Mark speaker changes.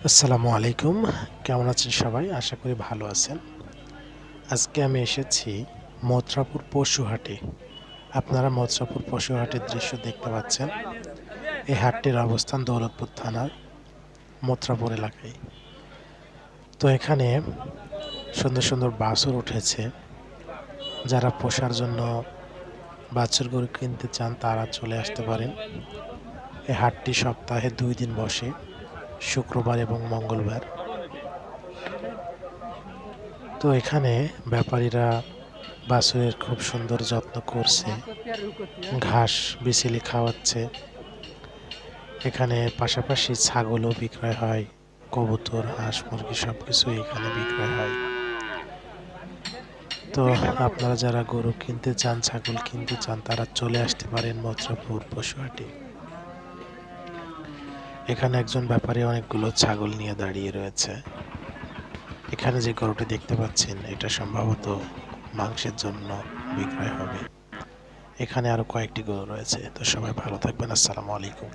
Speaker 1: আসসালামু আলাইকুম। কেমন আছেন সবাই? আশা করি ভালো আছেন। আজকে আমি এসেছি মথুরাপুর পশুহাটে। আপনারা মথুরাপুর পশুহাটের দৃশ্য দেখতে পাচ্ছেন। এই হাটটির অবস্থান দৌলতপুর থানার মথুরাপুর এলাকায়। তো এখানে সুন্দর সুন্দর বাছুর উঠেছে। যারা পোষার জন্য বাছুর গরু কিনতে চান তারা চলে আসতে পারেন। এই হাটটি সপ্তাহে ২ দিন বসে, শুক্রবার এবং মঙ্গলবার। তো এখানে ব্যাপারীরা বাছুরের খুব সুন্দর যত্ন করছে, ঘাস বিছিলি খাওয়াচ্ছে। এখানে পাশাপাশি ছাগলও বিক্রয় হয়, কবুতর, হাঁস, মুরগি সবকিছুই এখানে বিক্রয় হয়। তো আপনারা যারা গরু কিনতে চান, ছাগল কিনতে চান, তারা চলে আসতে পারেন মথুরাপুর পশুহাটে। এখানে একজন ব্যাপারী অনেকগুলো ছাগল নিয়ে দাঁড়িয়ে রয়েছে। এখানে যে গরুটি দেখতে পাচ্ছেন এটা সম্ভবত মাংসের জন্য বিক্রয় হবে। এখানে আরো কয়েকটি গরু রয়েছে। তো সবাই ভালো থাকবেন। আসসালামু আলাইকুম।